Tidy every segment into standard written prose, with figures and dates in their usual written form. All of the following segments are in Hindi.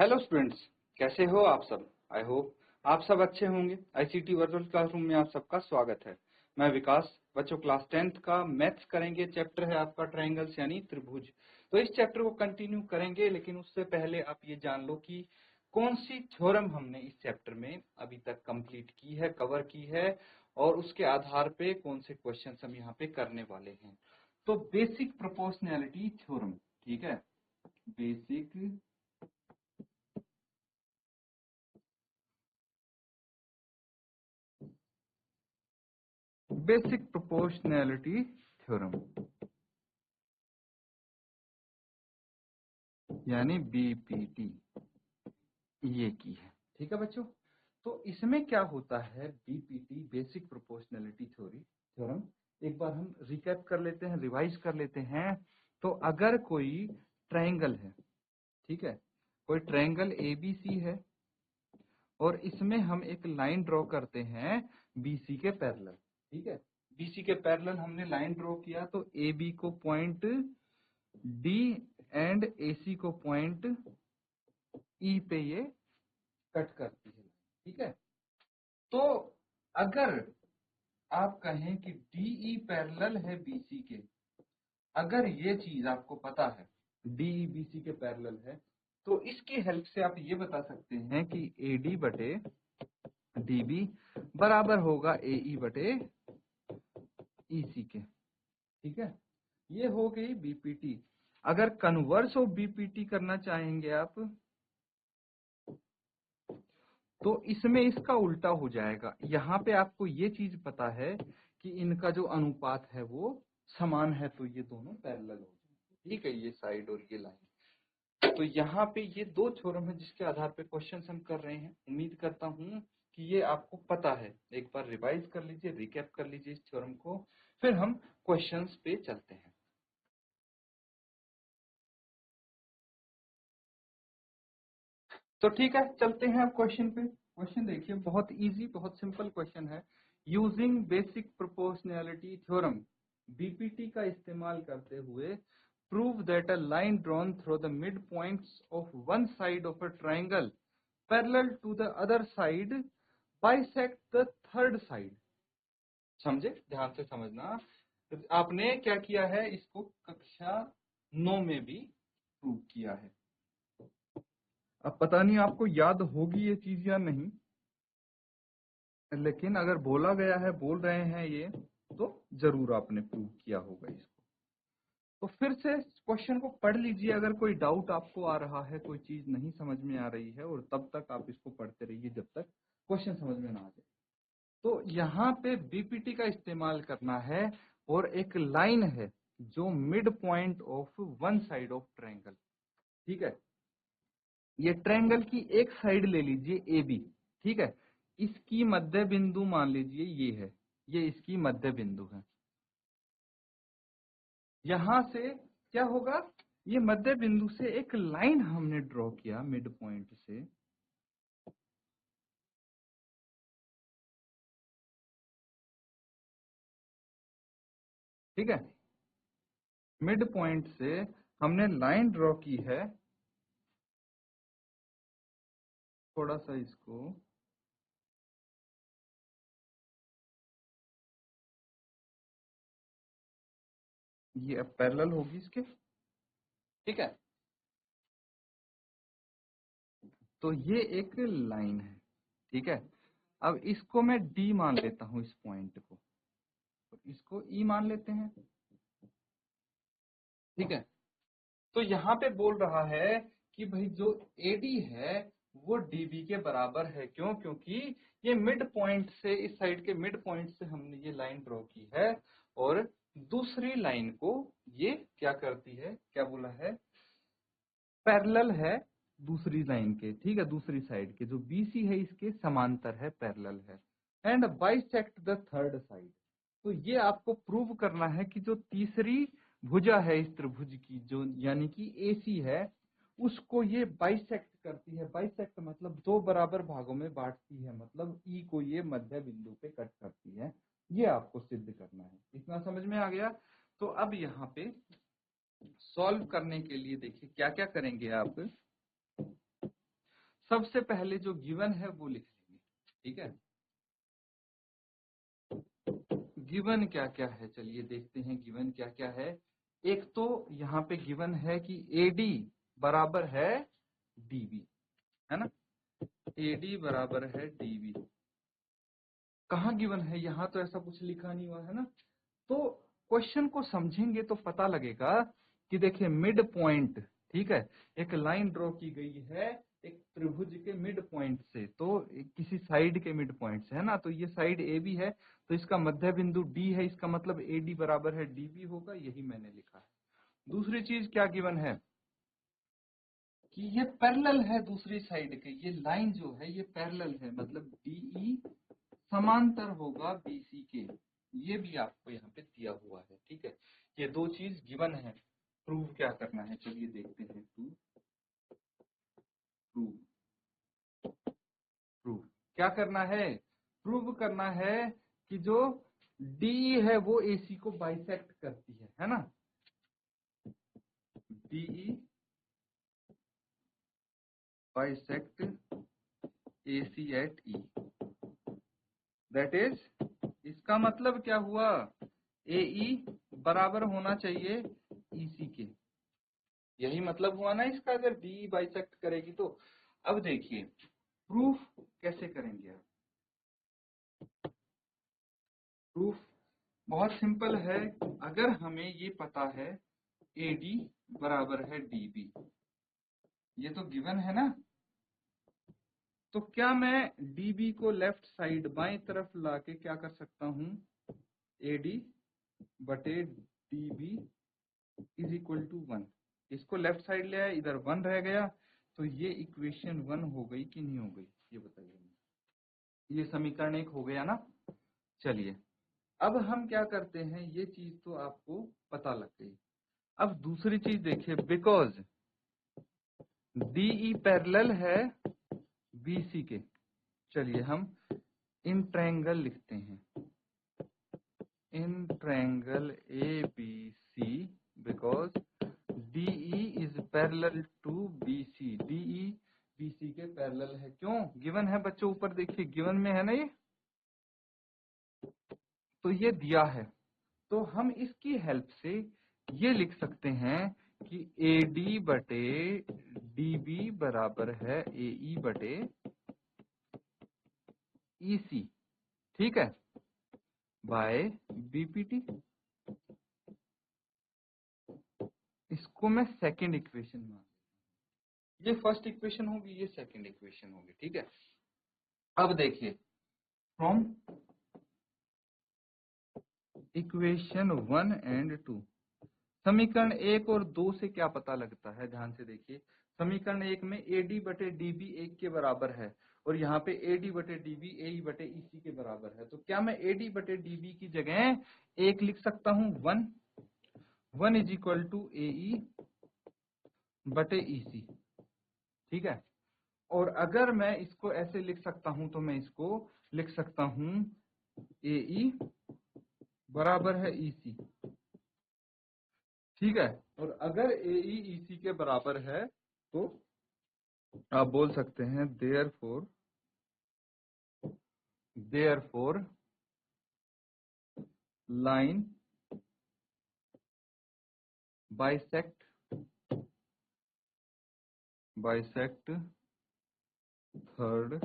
हेलो स्टूडेंट्स, कैसे हो आप सब। आई होप आप सब अच्छे होंगे। आईसीटी वर्चुअल क्लासरूम में आप सबका स्वागत है। मैं विकास। बच्चों क्लास 10th का मैथ्स करेंगे। चैप्टर है आपका ट्रायंगल्स यानी त्रिभुज। तो इस चैप्टर को कंटिन्यू करेंगे, लेकिन उससे पहले आप ये जान लो कि कौन सी थ्योरम हमने इस चैप्टर में अभी तक कंप्लीट की है, कवर की है, और उसके आधार पे कौन से क्वेश्चन हम यहाँ पे करने वाले हैं। तो बेसिक प्रोपोर्शनैलिटी थ्योरम, ठीक है। बेसिक प्रोपोर्शनैलिटी थ्योरम यानी बीपीटी ये की है, ठीक है बच्चों। तो इसमें क्या होता है, बीपीटी बेसिक प्रोपोर्शनैलिटी थ्योरम, एक बार हम रिकैप कर लेते हैं, रिवाइज कर लेते हैं। तो अगर कोई ट्रायंगल है, ठीक है, कोई ट्रायंगल एबीसी है और इसमें हम एक लाइन ड्रॉ करते हैं बीसी के पैरेलल, ठीक है। बीसी के पैरेलल हमने लाइन ड्रॉ किया तो ए बी को पॉइंट डी एंड एसी को पॉइंट ई पे ये कट करती है, ठीक है। तो अगर आप कहें कि डीई पैरेलल है बीसी के, अगर ये चीज आपको पता है डीई बीसी के पैरेलल है, तो इसकी हेल्प से आप ये बता सकते हैं कि एडी बटे डीबी बराबर होगा एई बटे ईसी के, ठीक है। ये हो गई बीपीटी। अगर कन्वर्स ऑफ बीपीटी करना चाहेंगे आप तो इसमें इसका उल्टा हो जाएगा। यहाँ पे आपको ये चीज पता है कि इनका जो अनुपात है वो समान है, तो ये दोनों पैरेलल हो जाएंगे, ठीक है, ये साइड और ये लाइन। तो यहाँ पे ये दो थ्योरम है जिसके आधार पे क्वेश्चन हम कर रहे हैं। उम्मीद करता हूँ कि ये आपको पता है। एक बार रिवाइज कर लीजिए, रिकैप कर लीजिए इस थ्योरम को, फिर हम क्वेश्चंस पे चलते हैं। तो ठीक है, चलते हैं अब क्वेश्चन पे। क्वेश्चन देखिए, बहुत इजी, बहुत सिंपल क्वेश्चन है। Using basic proportionality theorem, BPT का इस्तेमाल करते हुए, prove that a line drawn through the mid points of one side of a triangle parallel to the other side bisect the third side. समझे, ध्यान से समझना। तो आपने क्या किया है, इसको कक्षा 9 में भी प्रूव किया है। अब पता नहीं आपको याद होगी ये चीज या नहीं, लेकिन अगर बोला गया है, बोल रहे हैं ये, तो जरूर आपने प्रूव किया होगा इसको। तो फिर से क्वेश्चन को पढ़ लीजिए। अगर कोई डाउट आपको आ रहा है, कोई चीज नहीं समझ में आ रही है, और तब तक आप इसको पढ़ते रहिए जब तक क्वेश्चन समझ में ना आ जाए। तो यहाँ पे बीपीटी का इस्तेमाल करना है, और एक लाइन है जो mid point of one side of triangle, ठीक है। ये ट्रायंगल की एक साइड ले लीजिए ए बी, ठीक है। इसकी मध्य बिंदु मान लीजिए ये है, ये इसकी मध्य बिंदु है। यहां से क्या होगा, ये मध्य बिंदु से एक लाइन हमने ड्रॉ किया मिड पॉइंट से, ठीक है। मिड पॉइंट से हमने लाइन ड्रॉ की है, थोड़ा सा इसको, ये अब पैरेलल होगी इसके, ठीक है। तो ये एक लाइन है, ठीक है। अब इसको मैं डी मान लेता हूं, इस पॉइंट को, तो इसको ई मान लेते हैं, ठीक है। तो यहाँ पे बोल रहा है कि भाई जो एडी है वो डीबी के बराबर है। क्यों? क्योंकि ये मिड पॉइंट से, इस साइड के मिड पॉइंट से हमने ये लाइन ड्रॉ की है, और दूसरी लाइन को ये क्या करती है, क्या बोला है, पैरेलल है दूसरी लाइन के, ठीक है, दूसरी साइड के जो बीसी है इसके समांतर है, पैरेलल है, and bisect the third side. तो ये आपको प्रूव करना है कि जो तीसरी भुजा है इस त्रिभुज की, जो यानी कि एसी है, उसको ये बाइसेक्ट करती है। बाइसेक्ट मतलब दो बराबर भागों में बांटती है, मतलब ई को ये मध्य बिंदु पे कट करती है। ये आपको सिद्ध करना है। इतना समझ में आ गया। तो अब यहाँ पे सॉल्व करने के लिए देखिए क्या क्या करेंगे आप। सबसे पहले जो गिवन है वो लिख लेंगे, ठीक है। गिवन क्या क्या है, चलिए देखते हैं गिवन क्या क्या है। एक तो यहाँ पे गिवन है कि AD बराबर है DB, है ना। AD बराबर है DB, कहाँ गिवन है, यहाँ तो ऐसा कुछ लिखा नहीं हुआ है ना। तो क्वेश्चन को समझेंगे तो पता लगेगा कि देखिए मिड पॉइंट, ठीक है, एक लाइन ड्रॉ की गई है एक त्रिभुज के मिड पॉइंट से, तो किसी साइड के मिड पॉइंट से, है ना। तो ये साइड AB है, तो इसका मध्य बिंदु D है, इसका मतलब AD बराबर है DB होगा, यही मैंने लिखा है। दूसरी चीज क्या गिवन है कि ये पैरेलल है दूसरी साइड के, ये लाइन जो है ये पैरेलल है, मतलब DE समांतर होगा BC के, ये भी आपको यहाँ पे दिया हुआ है, ठीक है। ये दो चीज गिवन है। प्रूव क्या करना है, चलिए देखते हैं। प्रूव प्रूव क्या करना है, प्रूव करना है कि जो D है वो AC को बाइसेक्ट करती है ना। DE bisect AC at E, that is, इसका मतलब क्या हुआ, AE बराबर होना चाहिए EC के, यही मतलब हुआ ना इसका, अगर DE बाइसेक्ट करेगी तो। अब देखिए प्रूफ कैसे करेंगे आप। प्रूफ बहुत सिंपल है, अगर हमें ये पता है AD बराबर है DB, ये तो गिवन है ना, तो क्या मैं DB को लेफ्ट साइड बाएं तरफ लाके क्या कर सकता हूं, AD बटे DB इज इक्वल टू 1, इसको लेफ्ट साइड ले आया, इधर 1 रह गया, तो ये इक्वेशन 1 हो गई कि नहीं हो गई, ये बताइए। ये समीकरण 1 हो गया ना। चलिए अब हम क्या करते हैं, ये चीज तो आपको पता लग गई। अब दूसरी चीज देखिए, बिकॉज DE पैरेलल है BC के, चलिए हम इन ट्रायंगल लिखते हैं, in triangle ABC, because DE is parallel to BC, DE BC के पैरेलल है, क्यों, गिवन है बच्चों, ऊपर देखिए गिवन में है ना ये, तो ये दिया है, तो हम इसकी हेल्प से ये लिख सकते हैं कि AD बटे DB बराबर है AE बटे EC, ठीक है, बाय BPT। इसको मैं सेकंड इक्वेशन मान, ये फर्स्ट इक्वेशन होगी, ये सेकंड इक्वेशन होगी, ठीक है। अब देखिए फ्रॉम इक्वेशन 1 एंड 2, समीकरण 1 और 2 से क्या पता लगता है, ध्यान से देखिए। समीकरण 1 में AD बटे DB 1 के बराबर है, और यहाँ पे AD बटे DB AE बटे EC के बराबर है, तो क्या मैं AD बटे DB की जगह 1 लिख सकता हूँ, 1 इज इक्वल टू AE बटे EC, ठीक है। और अगर मैं इसको ऐसे लिख सकता हूं तो मैं इसको लिख सकता हूं AE बराबर है EC, ठीक है। और अगर AE EC के बराबर है तो आप बोल सकते हैं therefore line bisect third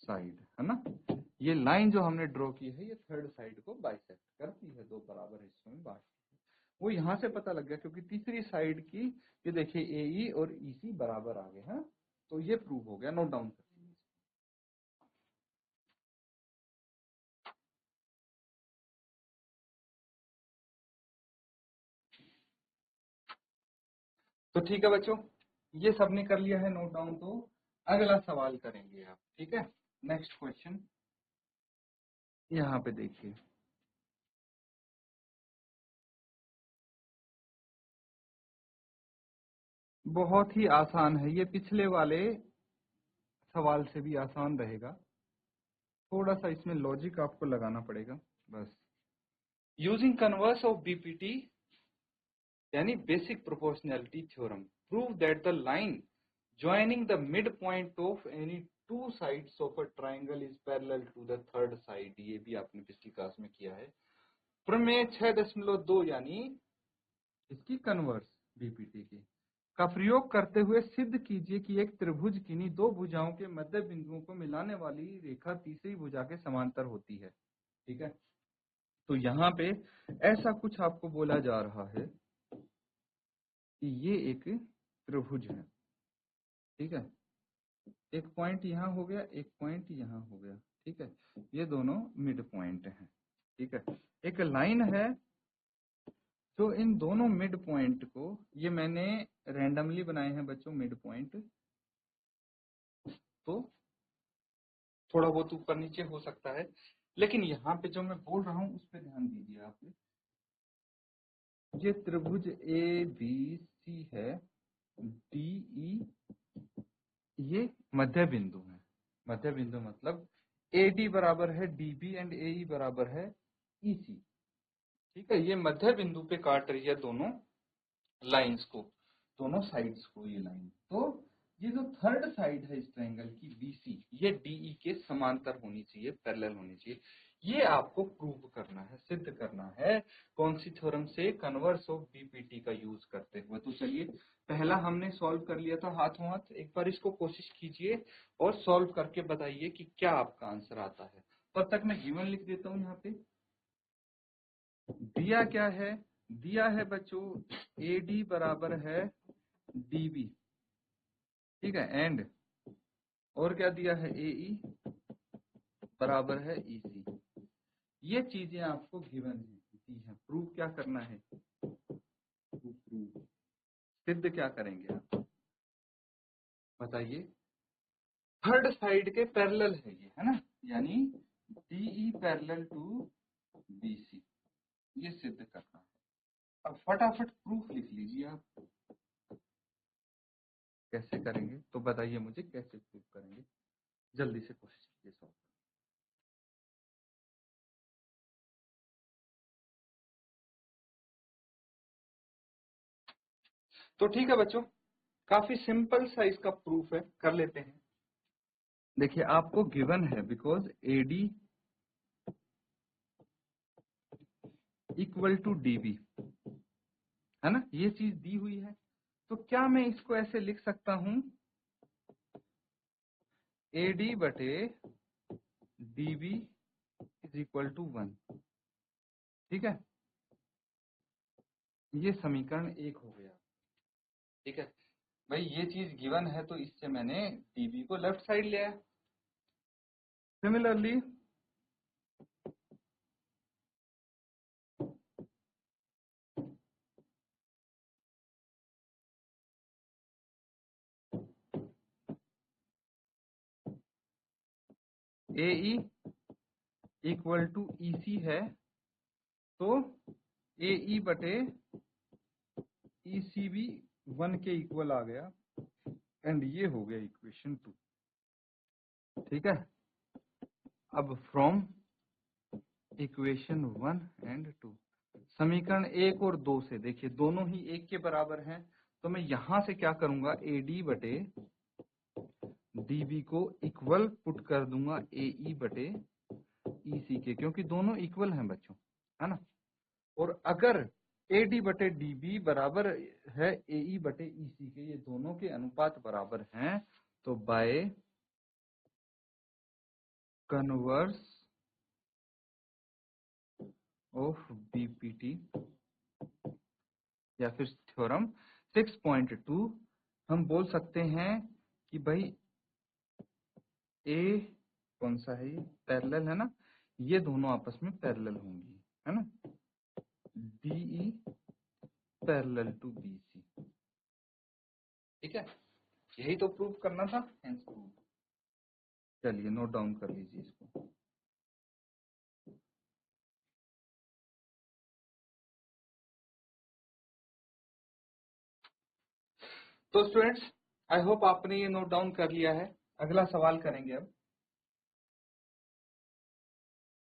side, है ना। ये लाइन जो हमने ड्रॉ की है ये थर्ड साइड को बाइसेक्ट करती है, दो बराबर हिस्सों में बांटती है, वो यहां से पता लग गया, क्योंकि तीसरी साइड की ये देखिए AE और EC बराबर आ गए हैं, तो ये प्रूव हो गया, नोट डाउन कर। तो ठीक है बच्चों, ये सबने कर लिया है नोट डाउन, तो अगला सवाल करेंगे आप, ठीक है। नेक्स्ट क्वेश्चन यहाँ पे देखिए, बहुत ही आसान है, ये पिछले वाले सवाल से भी आसान रहेगा, थोड़ा सा इसमें लॉजिक आपको लगाना पड़ेगा बस। यूजिंग कन्वर्स ऑफ BPT यानी basic proportionality theorem, prove that the line joining the mid point of any two sides of a triangle is parallel to the third side. ये भी आपने पिछली क्लास में किया है। प्रमेय 6.2 यानी इसकी कन्वर्स बीपीटी की का प्रयोग करते हुए सिद्ध कीजिए कि एक त्रिभुज किन्हीं दो भुजाओं के मध्य बिंदुओं को मिलाने वाली रेखा तीसरी भुजा के समांतर होती है। ठीक है, तो यहाँ पे ऐसा कुछ आपको बोला जा रहा है कि ये एक त्रिभुज है। ठीक है, एक पॉइंट यहाँ हो गया, एक पॉइंट यहाँ हो गया। ठीक है, ये दोनों मिड पॉइंट हैं। ठीक है, एक लाइन है तो इन दोनों मिड पॉइंट को, ये मैंने रैंडमली बनाए हैं बच्चों मिड पॉइंट, तो थोड़ा बहुत ऊपर नीचे हो सकता है, लेकिन यहाँ पे जो मैं बोल रहा हूँ उस पर ध्यान दीजिए आप। ये त्रिभुज ए बी सी है, डी ई ये मध्य बिंदु है। मध्य बिंदु मतलब ए डी बराबर है डी बी एंड ए ई बराबर है ई सी। ठीक है, ये मध्य बिंदु पे काट रही है दोनों लाइंस को, दोनों साइड्स को ये लाइन। तो ये जो थर्ड साइड है इस ट्रायंगल की बीसी, ये डीई के समांतर होनी चाहिए, पैरेलल होनी चाहिए। ये आपको प्रूव करना है, सिद्ध करना है। कौन सी थ्योरम से? कन्वर्स ऑफ बीपीटी का यूज करते हुए। तो चलिए, पहला हमने सॉल्व कर लिया था हाथों हाथ। एक बार इसको कोशिश कीजिए और सॉल्व करके बताइए कि क्या आपका आंसर आता है। तब तक मैं गिवन लिख देता हूं। यहाँ पे दिया क्या है? दिया है बच्चों ए डी बराबर है डी बी। ठीक है, एंड और क्या दिया है? ए ई बराबर है ई सी। ये चीजें आपको गिवन है। प्रूव क्या करना है? प्रूव सिद्ध क्या करेंगे आप बताइए? थर्ड साइड के पैरेलल है ये, है ना, यानी डीई पैरेलल टू बीसी, ये सिद्ध करना है। अब फटाफट प्रूफ लिख लीजिए आप। कैसे करेंगे तो बताइए मुझे, कैसे प्रूफ करेंगे? जल्दी से कोशिश कीजिए सॉल्व। तो ठीक है बच्चों, काफी सिंपल सा इसका प्रूफ है, कर लेते हैं। देखिए, आपको गिवन है because AD equal to DB, है ना, ये चीज दी हुई है। तो क्या मैं इसको ऐसे लिख सकता हूं? एडी बटे डीबी इज इक्वल टू 1। ठीक है, ये समीकरण 1 हो गया। ठीक है भाई, ये चीज गिवन है तो इससे मैंने डीबी को लेफ्ट साइड लिया। सिमिलरली ए इक्वल टू ई सी है, तो ए ई बटे ई सी भी 1 के इक्वल आ गया, एंड ये हो गया इक्वेशन 2। ठीक है, अब फ्रॉम इक्वेशन 1 एंड 2, समीकरण 1 और 2 से देखिए दोनों ही 1 के बराबर हैं, तो मैं यहां से क्या करूंगा? ए डी बटे डीबी को इक्वल पुट कर दूंगा ए ई बटे ई सी के, क्योंकि दोनों इक्वल हैं बच्चों, है ना। और अगर ए डी बटे डीबी बराबर है ए ई बटे ई सी के, ये दोनों के अनुपात बराबर हैं, तो बाय कन्वर्स ऑफ बीपीटी या फिर थ्योरम 6.2 हम बोल सकते हैं कि भाई ए कौन सा है? ये पैरेलल है ना, ये दोनों आपस में पैरेलल होंगी, है ना। DE parallel to BC. ठीक है, यही तो प्रूव करना था, हेंस प्रूव। चलिए नोट डाउन कर लीजिए इसको। तो स्टूडेंट्स, आई होप आपने ये नोट डाउन कर लिया है। अगला सवाल करेंगे अब।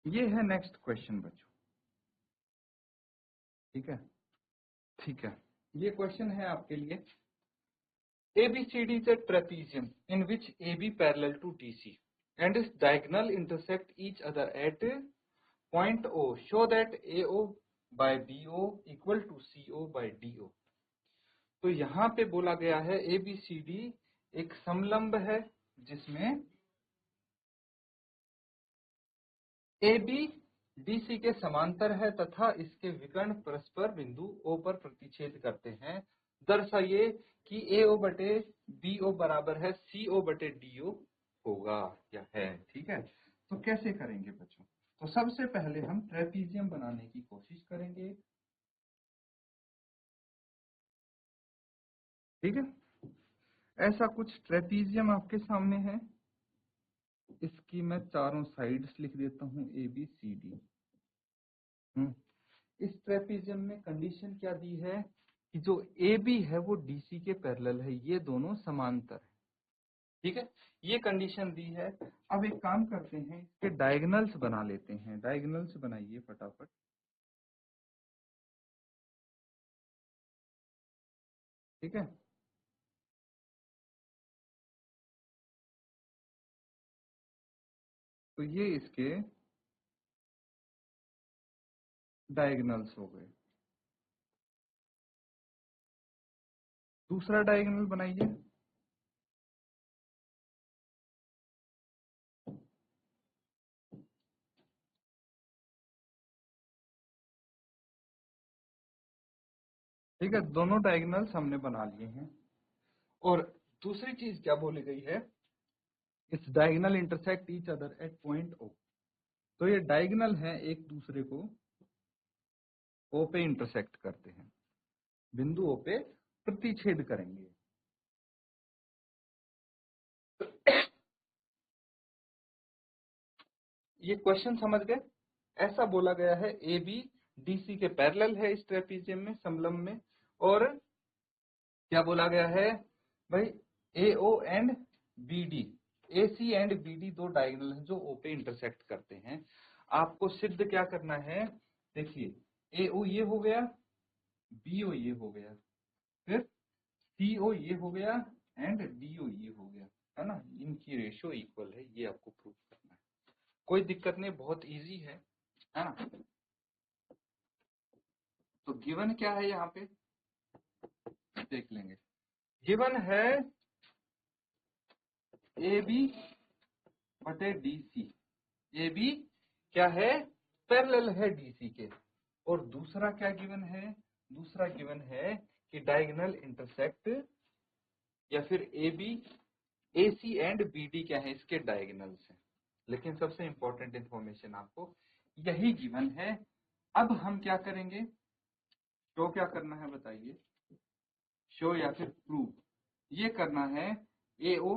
ये है नेक्स्ट क्वेश्चन बच्चों। ठीक है, ठीक है, ये क्वेश्चन है आपके लिए। ABCD is a trapezium in which AB parallel to DC and its diagonal intersect each other at point O. Show that AO by BO equal to CO by DO. तो यहाँ पे बोला गया है ABCD एक समलंब है जिसमें AB DC के समांतर है तथा इसके विकर्ण परस्पर बिंदु O पर प्रतिच्छेद करते हैं। दर्शाइए कि AO बटे BO बराबर है CO बटे DO होगा या है। ठीक है, तो कैसे करेंगे बच्चों? तो सबसे पहले हम ट्रेपीजियम बनाने की कोशिश करेंगे। ठीक है, ऐसा कुछ ट्रेपीजियम आपके सामने है। इसकी मैं चारों साइड्स लिख देता हूं ABCD। इस ट्रेपीजियम में कंडीशन क्या दी है कि जो AB है वो DC के पैरेलल है, ये दोनों समांतर है। ठीक है, ये कंडीशन दी है। अब एक काम करते हैं, इसके डायगोनल्स बना लेते हैं। डायगोनल्स बनाइए फटाफट। ठीक है, तो ये इसके डायगोनल्स हो गए। दूसरा डायगोनल बनाइए। ठीक है, दोनों डायगोनल्स हमने बना लिए हैं। और दूसरी चीज क्या बोली गई है, its diagonal intersect each other at point O। तो ये डायगोनल है एक दूसरे को O पे इंटरसेक्ट करते हैं, बिंदु O पे प्रतिच्छेद करेंगे। ये क्वेश्चन समझ गए? ऐसा बोला गया है AB DC के पैरेलल है इस ट्रेपीजियम में, समलंब में। और क्या बोला गया है भाई, AO and BD, AC and BD दो डायगोनल हैं जो O पे इंटरसेक्ट करते हैं। आपको सिद्ध क्या करना है, देखिए AO ये हो गया, BO ये हो गया, फिर CO ये हो गया एंड DO ये हो गया, है ना। इनकी रेशियो इक्वल है, ये आपको प्रूव करना है। कोई दिक्कत नहीं, बहुत इजी है ना। तो गिवन क्या है यहाँ पे देख लेंगे। गिवन है AB बटे DC। AB क्या है, पैरेलल है DC के। और दूसरा क्या गिवन है, दूसरा गिवन है कि डायगोनल इंटरसेक्ट, या फिर AB AC एंड BD क्या है, इसके डायगोनल्स हैं। लेकिन सबसे इंपॉर्टेंट इंफॉर्मेशन आपको यही गिवन है। अब हम क्या करेंगे, शो क्या करना है बताइए, शो या फिर प्रूव ये करना है। AO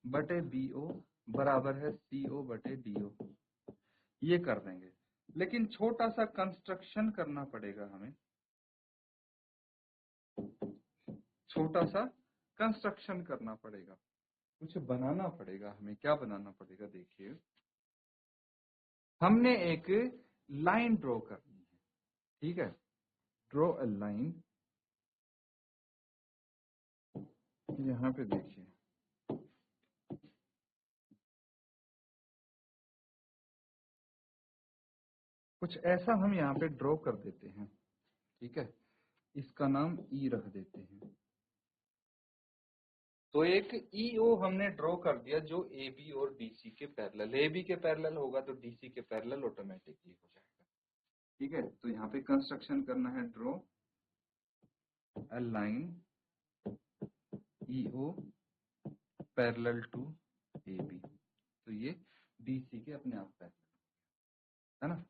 बटे BO बराबर है CO बटे DO, ये कर देंगे। लेकिन छोटा सा कंस्ट्रक्शन करना पड़ेगा हमें, छोटा सा कंस्ट्रक्शन करना पड़ेगा, कुछ बनाना पड़ेगा हमें। क्या बनाना पड़ेगा, देखिए हमने एक लाइन ड्रॉ करनी है। ठीक है, ड्रॉ अ लाइन। यहां पे देखिए कुछ ऐसा हम यहाँ पे ड्रॉ कर देते हैं। ठीक है, इसका नाम E रख देते हैं। तो एक EO हमने ड्रॉ कर दिया जो AB और DC के पैरेलल, AB के पैरेलल होगा तो DC के पैरेलल ऑटोमेटिकली हो जाएगा। ठीक है, तो यहाँ पे कंस्ट्रक्शन करना है, draw a line EO parallel to AB। तो ये DC के अपने आप पैरेलल है ना।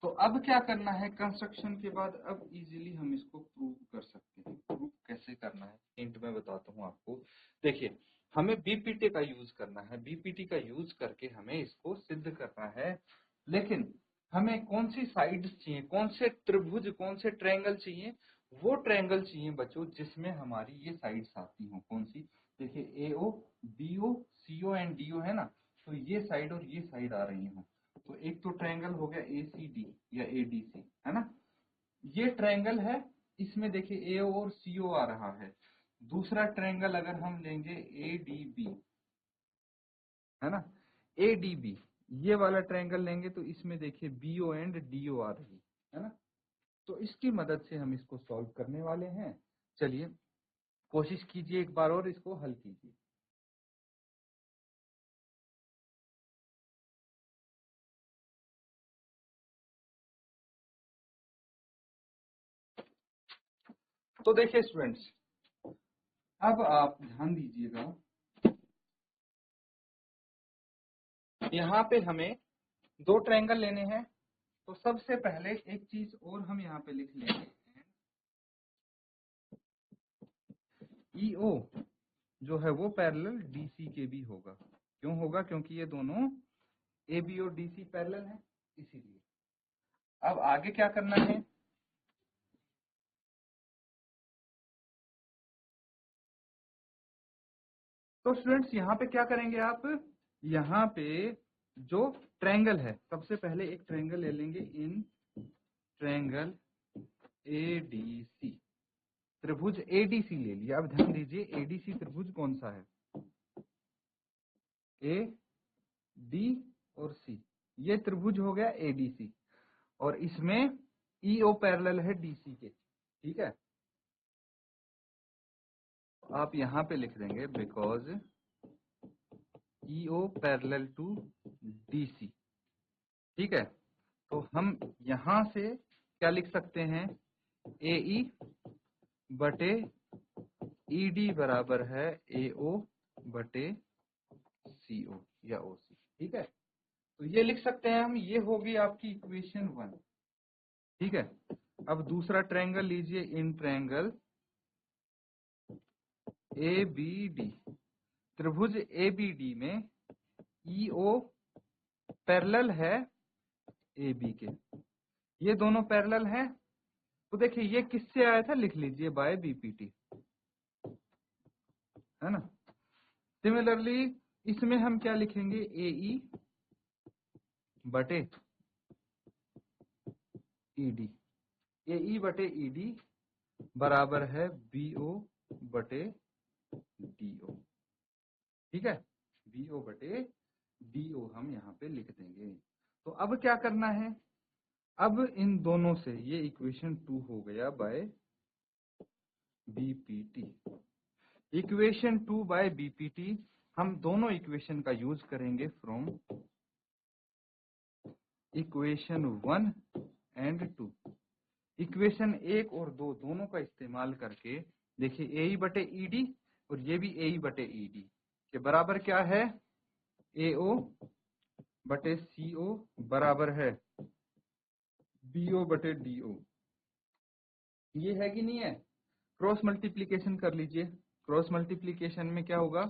तो अब क्या करना है, कंस्ट्रक्शन के बाद अब इजीली हम इसको प्रूव कर सकते हैं। प्रूव कैसे करना है हिंट में बताता हूं आपको। देखिए हमें बीपीटी का यूज करना है, बीपीटी का यूज करके हमें इसको सिद्ध करना है। लेकिन हमें कौन सी साइड्स चाहिए, कौन से त्रिभुज, कौन से ट्रायंगल चाहिए, वो ट्रायंगल चाहिए बच्चों जिसमें हमारी ये साइड्स आती हो। कौन सी, देखिए AO BO CO and DO है ना, तो ये साइड और ये साइड आ रही हो। तो एक तो ट्रायंगल हो गया ACD या ADC, है ना। ये ट्रायंगल है, इसमें देखिए AO और CO आ रहा है। दूसरा ट्रायंगल अगर हम लेंगे ADB, है ना, ADB, ये वाला ट्रायंगल लेंगे तो इसमें देखिए BO एंड DO आ रही है ना। तो इसकी मदद से हम इसको सॉल्व करने वाले हैं। चलिए कोशिश कीजिए एक बार और इसको हल कीजिए। तो देखिए स्टूडेंट्स, अब आप ध्यान दीजिएगा, यहाँ पे हमें दो ट्रायंगल लेने हैं। तो सबसे पहले एक चीज और हम यहाँ पे लिख लेंगे, EO जो है वो पैरेलल DC के भी होगा। क्यों होगा? क्योंकि ये दोनों AB और DC पैरेलल हैं, इसीलिए। अब आगे क्या करना है, तो स्टूडेंट्स यहाँ पे क्या करेंगे आप, यहाँ पे जो ट्रायंगल है, सबसे पहले एक ट्रायंगल ले लेंगे, इन ट्रायंगल ADC, त्रिभुज ADC ले लिया। अब ध्यान दीजिए ADC त्रिभुज कौन सा है, A, D और C, ये त्रिभुज हो गया ADC, और इसमें EO पैरेलल है DC के, ठीक है। आप यहाँ पे लिख देंगे because EO parallel to DC, ठीक है। तो हम यहां से क्या लिख सकते हैं, AE बटे ED बराबर है AO बटे CO या OC, ठीक है। तो ये लिख सकते हैं हम, ये होगी आपकी इक्वेशन 1, ठीक है। अब दूसरा ट्रायंगल लीजिए, इन ट्रायंगल ABD, त्रिभुज ABD में EO पैरेलल है AB के, ये दोनों पैरेलल हैं। तो देखिए ये किससे आया था, लिख लीजिए बाय BPT, है ना। सिमिलरली इसमें हम क्या लिखेंगे, AE बटे ED, AE बटे ED बराबर है BO बटे DO, ठीक है। BO बटे DO हम यहाँ पे लिख देंगे। तो अब क्या करना है, अब इन दोनों से ये इक्वेशन 2 हो गया by BPT। Equation 2 by BPT, हम दोनों इक्वेशन का यूज करेंगे फ्रॉम इक्वेशन 1 एंड 2। इक्वेशन 1 और 2 दोनों का इस्तेमाल करके देखिए AE बटे ED और ये भी AE बटे ED के बराबर क्या है, AO बटे CO बराबर है BO बटे DO, ये है कि नहीं है। क्रॉस मल्टीप्लीकेशन कर लीजिए, क्रॉस मल्टीप्लीकेशन में क्या होगा,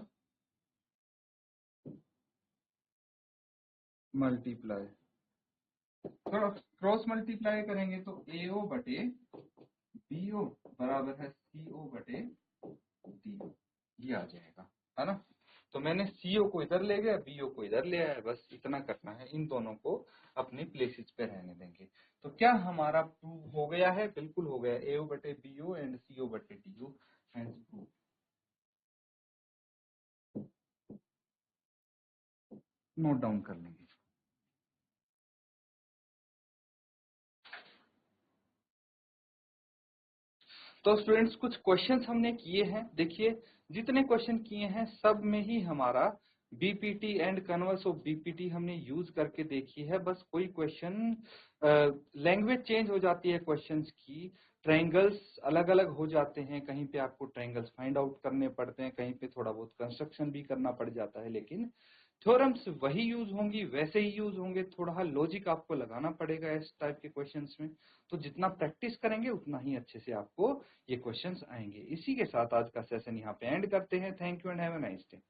मल्टीप्लाई, क्रॉस मल्टीप्लाई करेंगे तो AO बटे BO बराबर है CO बटे DO, ये आ जाएगा, है ना। तो मैंने CO को इधर ले गया, BO को इधर ले आया, बस इतना करना है, इन दोनों को अपनी प्लेसेस पे रहने देंगे। तो क्या हमारा प्रूव हो गया है, बिल्कुल हो गया, AO बटे BO एंड CO बटे DO hence prove. Note down कर लेंगे। तो स्टूडेंट्स कुछ क्वेश्चंस हमने किए हैं, देखिए जितने क्वेश्चन किए हैं सब में ही हमारा BPT and converse of BPT हमने यूज करके देखी है। बस कोई क्वेश्चन लैंग्वेज चेंज हो जाती है क्वेश्चंस की, ट्रायंगल्स अलग अलग हो जाते हैं, कहीं पे आपको ट्रायंगल्स फाइंड आउट करने पड़ते हैं, कहीं पे थोड़ा बहुत कंस्ट्रक्शन भी करना पड़ जाता है, लेकिन थ्योरम्स वही यूज होंगी, वैसे ही यूज होंगे, थोड़ा लॉजिक आपको लगाना पड़ेगा इस टाइप के क्वेश्चंस में। तो जितना प्रैक्टिस करेंगे उतना ही अच्छे से आपको ये क्वेश्चंस आएंगे। इसी के साथ आज का सेशन यहाँ पे एंड करते हैं। Thank you and have a nice day.